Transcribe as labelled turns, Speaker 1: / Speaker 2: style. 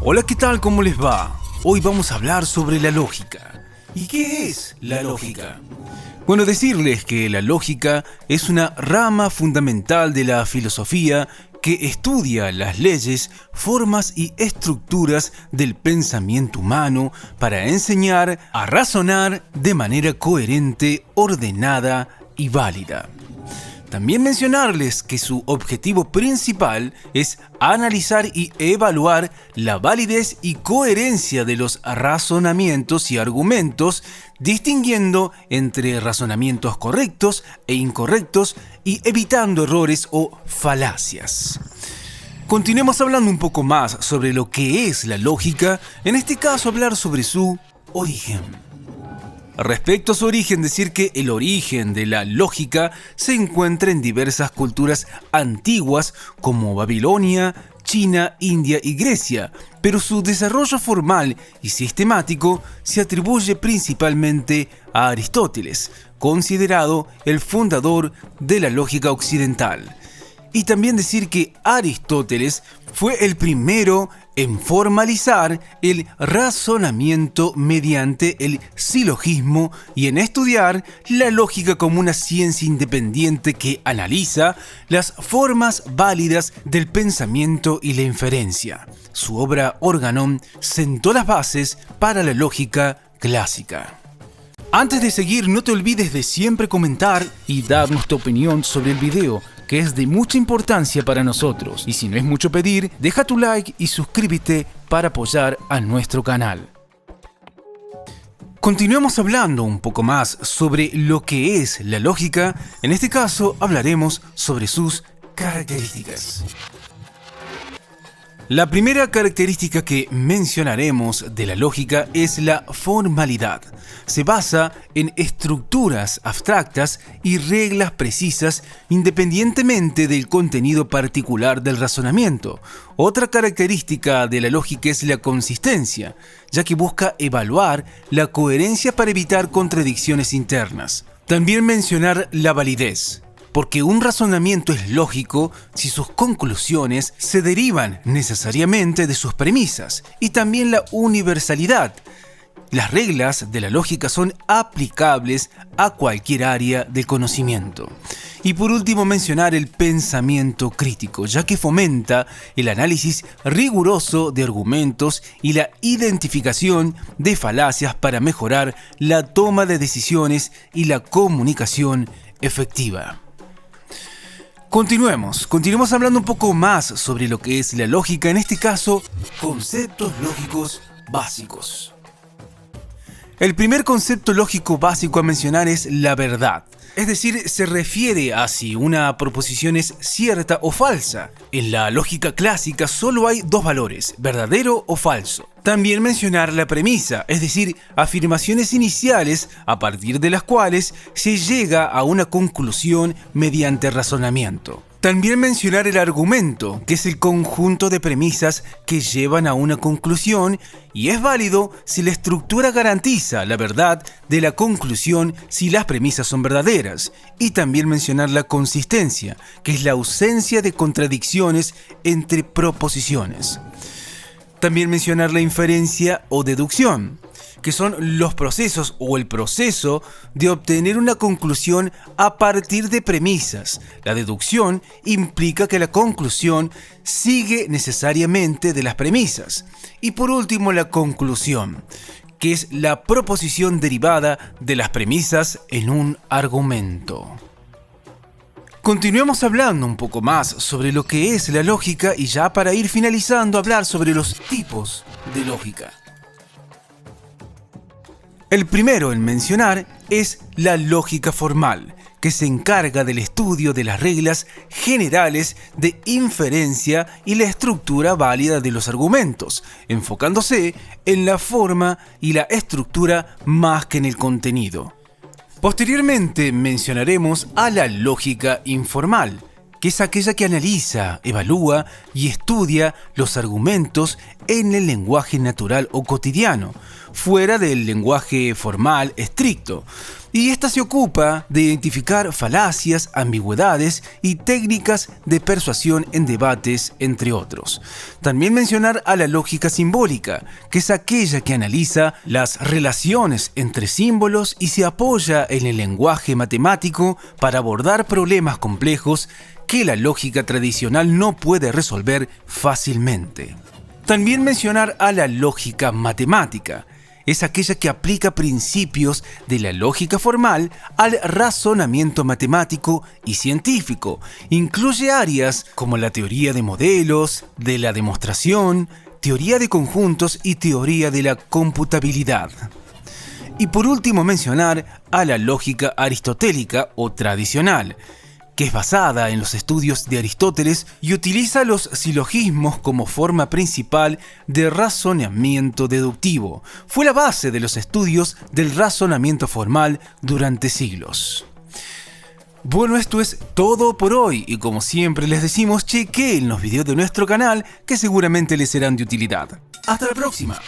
Speaker 1: Hola, ¿qué tal? ¿Cómo les va? Hoy vamos a hablar sobre la lógica. ¿Y qué es la lógica? Bueno, decirles que la lógica es una rama fundamental de la filosofía que estudia las leyes, formas y estructuras del pensamiento humano para enseñar a razonar de manera coherente, ordenada y válida. También mencionarles que su objetivo principal es analizar y evaluar la validez y coherencia de los razonamientos y argumentos, distinguiendo entre razonamientos correctos e incorrectos y evitando errores o falacias. Continuemos hablando un poco más sobre lo que es la lógica, en este caso hablar sobre su origen. Respecto a su origen, decir que el origen de la lógica se encuentra en diversas culturas antiguas como Babilonia, China, India y Grecia, pero su desarrollo formal y sistemático se atribuye principalmente a Aristóteles, considerado el fundador de la lógica occidental. Y también decir que Aristóteles fue el primero en formalizar el razonamiento mediante el silogismo y en estudiar la lógica como una ciencia independiente que analiza las formas válidas del pensamiento y la inferencia. Su obra Organon sentó las bases para la lógica clásica. Antes de seguir, no te olvides de siempre comentar y darnos tu opinión sobre el video, que es de mucha importancia para nosotros. Y si no es mucho pedir, deja tu like y suscríbete para apoyar a nuestro canal. Continuemos hablando un poco más sobre lo que es la lógica. En este caso hablaremos sobre sus características. La primera característica que mencionaremos de la lógica es la formalidad. Se basa en estructuras abstractas y reglas precisas independientemente del contenido particular del razonamiento. Otra característica de la lógica es la consistencia, ya que busca evaluar la coherencia para evitar contradicciones internas. También mencionar la validez, porque un razonamiento es lógico si sus conclusiones se derivan necesariamente de sus premisas, y también la universalidad. Las reglas de la lógica son aplicables a cualquier área del conocimiento. Y por último, mencionar el pensamiento crítico, ya que fomenta el análisis riguroso de argumentos y la identificación de falacias para mejorar la toma de decisiones y la comunicación efectiva. Continuemos hablando un poco más sobre lo que es la lógica, en este caso, conceptos lógicos básicos. El primer concepto lógico básico a mencionar es la verdad. Es decir, se refiere a si una proposición es cierta o falsa. En la lógica clásica solo hay dos valores, verdadero o falso. También mencionar la premisa, es decir, afirmaciones iniciales a partir de las cuales se llega a una conclusión mediante razonamiento. También mencionar el argumento, que es el conjunto de premisas que llevan a una conclusión y es válido si la estructura garantiza la verdad de la conclusión si las premisas son verdaderas. Y también mencionar la consistencia, que es la ausencia de contradicciones entre proposiciones. También mencionar la inferencia o deducción, que son los procesos o el proceso de obtener una conclusión a partir de premisas. La deducción implica que la conclusión sigue necesariamente de las premisas. Y por último, la conclusión, que es la proposición derivada de las premisas en un argumento. Continuemos hablando un poco más sobre lo que es la lógica y ya para ir finalizando hablar sobre los tipos de lógica. El primero en mencionar es la lógica formal, que se encarga del estudio de las reglas generales de inferencia y la estructura válida de los argumentos, enfocándose en la forma y la estructura más que en el contenido. Posteriormente mencionaremos a la lógica informal, que es aquella que analiza, evalúa y estudia los argumentos en el lenguaje natural o cotidiano, fuera del lenguaje formal estricto. Y esta se ocupa de identificar falacias, ambigüedades y técnicas de persuasión en debates, entre otros. También mencionar a la lógica simbólica, que es aquella que analiza las relaciones entre símbolos y se apoya en el lenguaje matemático para abordar problemas complejos que la lógica tradicional no puede resolver fácilmente. También mencionar a la lógica matemática. Es aquella que aplica principios de la lógica formal al razonamiento matemático y científico. Incluye áreas como la teoría de modelos, de la demostración, teoría de conjuntos y teoría de la computabilidad. Y por último mencionar a la lógica aristotélica o tradicional, que es basada en los estudios de Aristóteles y utiliza los silogismos como forma principal de razonamiento deductivo. Fue la base de los estudios del razonamiento formal durante siglos. Bueno, esto es todo por hoy y como siempre les decimos, chequeen los videos de nuestro canal que seguramente les serán de utilidad. ¡Hasta la próxima!